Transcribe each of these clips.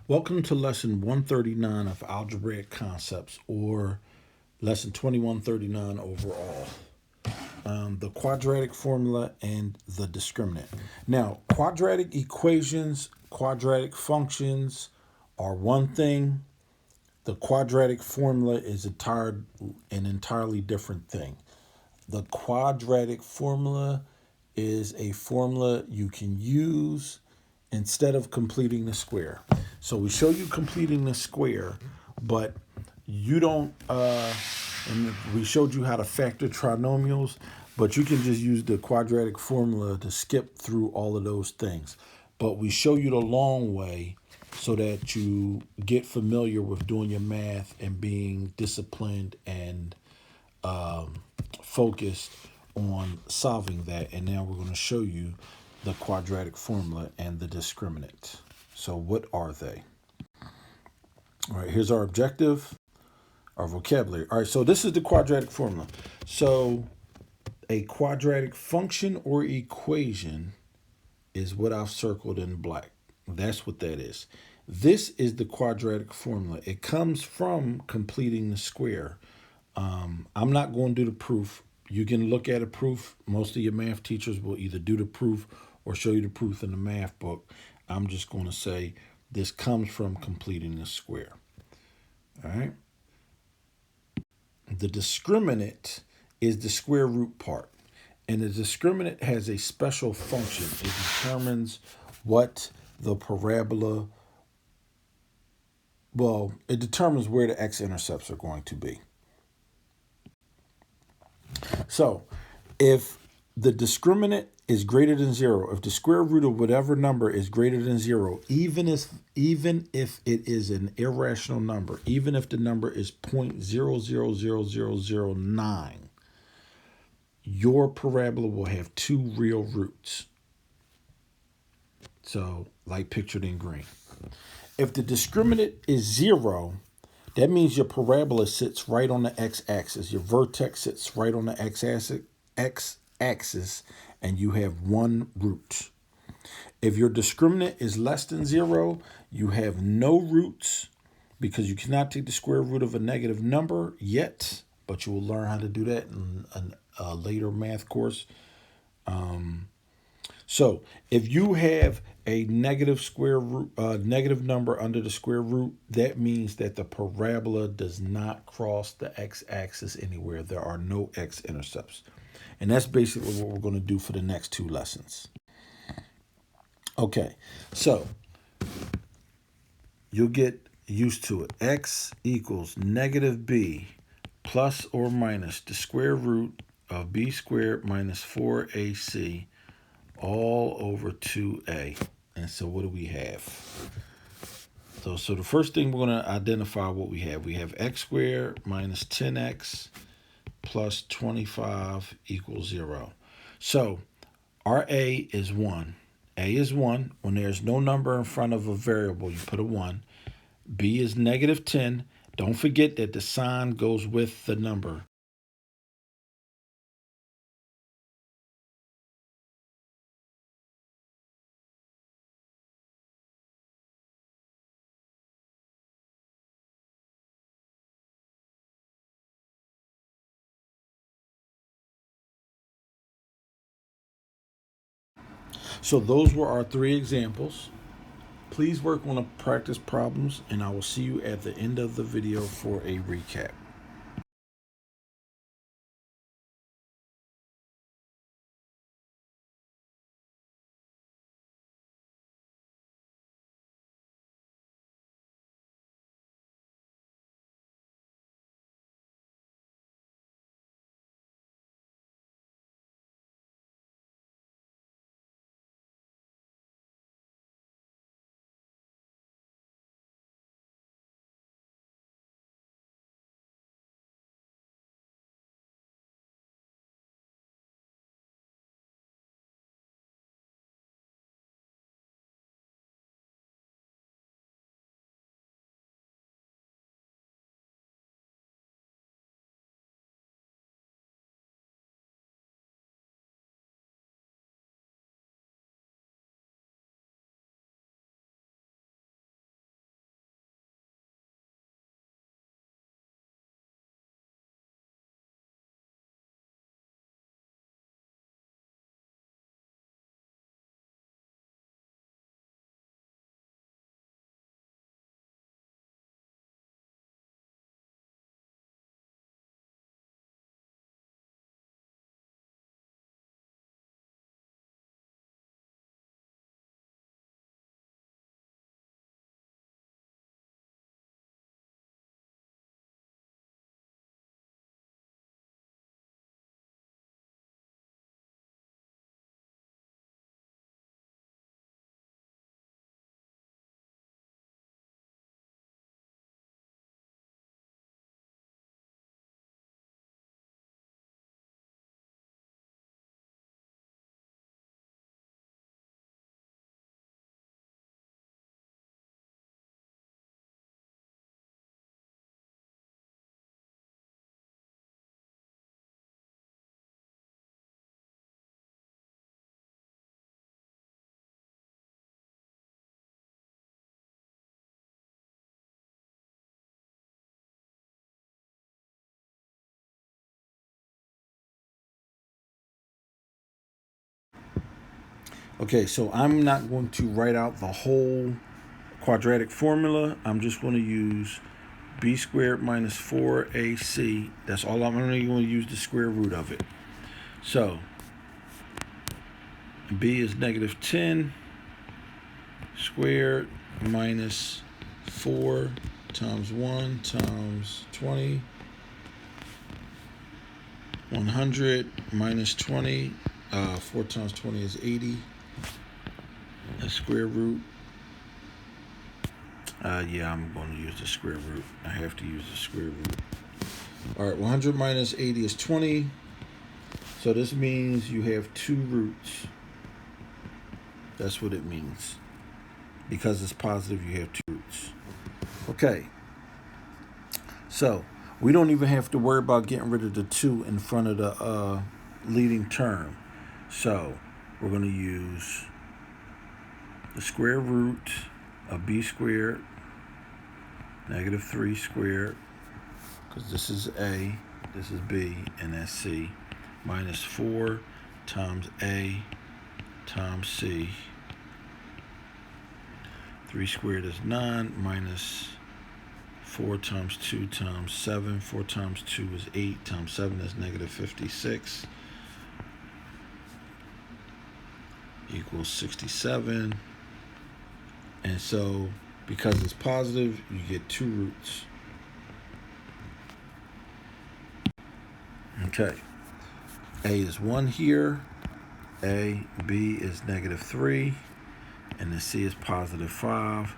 Welcome to lesson 139 of algebraic concepts, or lesson 2139 overall. The quadratic formula and the discriminant. Now, quadratic equations, quadratic functions are one thing. The quadratic formula is an entirely different thing. The quadratic formula is a formula you can use instead of completing the square. So we show you completing the square, but you don't, and we showed you how to factor trinomials, but you can just use the quadratic formula to skip through all of those things. But we show you the long way so that you get familiar with doing your math and being disciplined and focused on solving that. And now we're going to show you the quadratic formula and the discriminant. So what are they? All right, here's our objective, our vocabulary. All right, so this is the quadratic formula. So a quadratic function or equation is what I've circled in black. That's what that is. This is the quadratic formula. It comes from completing the square. I'm not going to do the proof. You can look at a proof. Most of your math teachers will either do the proof or show you the proof in the math book. I'm just going to say this comes from completing the square. All right. The discriminant is the square root part. And the discriminant has a special function. It determines what the parabola, it determines where the x-intercepts are going to be. So if the discriminant is greater than 0, if the square root of whatever number is greater than 0, even if it is an irrational number, even if the number is 0.000009, your parabola will have two real roots. So, like pictured in green. If the discriminant is 0, that means your parabola sits right on the x-axis. Your vertex sits right on the x-axis, and you have one root. If your discriminant is less than 0, you have no roots because you cannot take the square root of a negative number yet, but you will learn how to do that in a later math course. So if you have a negative square root, negative number under the square root, that means that the parabola does not cross the x-axis anywhere. There are no x-intercepts. And that's basically what we're going to do for the next two lessons. Okay, so you'll get used to it. X equals negative b plus or minus the square root of b squared minus 4ac all over 2a. And so what do we have? So the first thing we're going to identify what we have. We have x squared minus 10x plus 25 equals 0. So our a is 1. A is 1. When there's no number in front of a variable, you put a 1. B is negative 10. Don't forget that the sign goes with the number. So those were our three examples. Please work on the practice problems, and I will see you at the end of the video for a recap. Okay, so I'm not going to write out the whole quadratic formula. I'm just going to use b squared minus 4ac. That's all. I'm only going to use the square root of it. So b is negative 10 squared minus 4 times 1 times 20. 100 minus 20. 4 times 20 is 80. The square root. Yeah, I'm going to use the square root. I have to use the square root. All right, 100 minus 80 is 20. So this means you have two roots. That's what it means. Because it's positive, you have two roots. Okay. So we don't even have to worry about getting rid of the 2 in front of the leading term. So we're going to use the square root of b squared negative 3 squared, because this is a, this is b, and that's c, minus 4 times a times c. 3 squared is 9 minus 4 times 2 times 7. 4 times 2 is 8 times 7 is negative 56 equals 67. And so because it's positive, you get two roots. Okay. A is 1 here. A, B is negative 3. And the C is positive 5.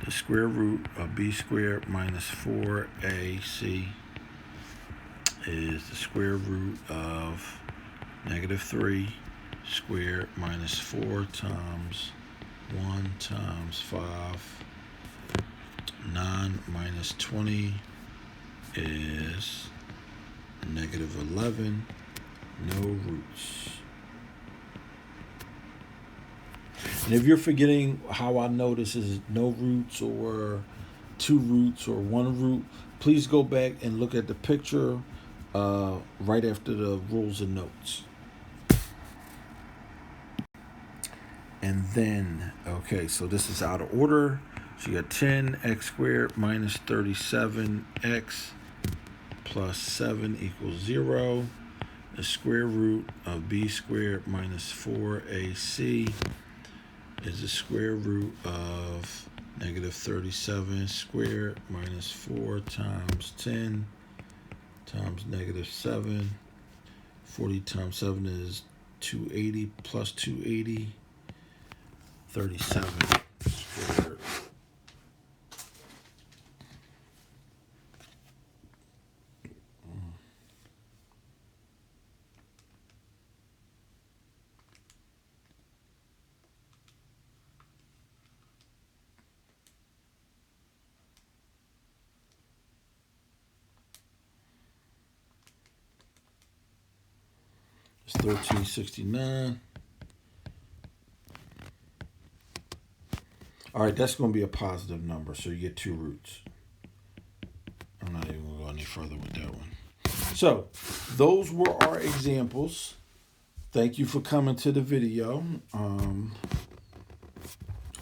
The square root of b squared minus 4ac is the square root of negative 3 squared minus 4 times 1 times 5. 9 minus 20 is negative 11. No roots. And if you're forgetting how I know this is no roots or two roots or one root, please go back and look at the picture right after the rules and notes. And then, okay, so this is out of order. So you got 10x squared minus 37x plus 7 equals 0. The square root of b squared minus 4ac is the square root of negative 37 squared minus 4 times 10 times negative 7. 40 times 7 is 280 plus 280. 37 squared. It's 1369. All right, that's going to be a positive number, so you get two roots. I'm not even going to go any further with that one. So, those were our examples. Thank you for coming to the video. I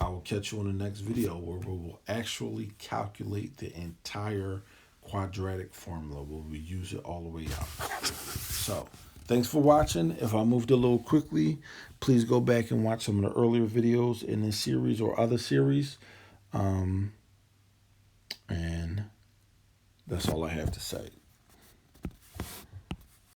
will catch you on the next video where we will actually calculate the entire quadratic formula where we use it all the way out. So, thanks for watching. If I moved a little quickly, please go back and watch some of the earlier videos in this series or other series. And that's all I have to say.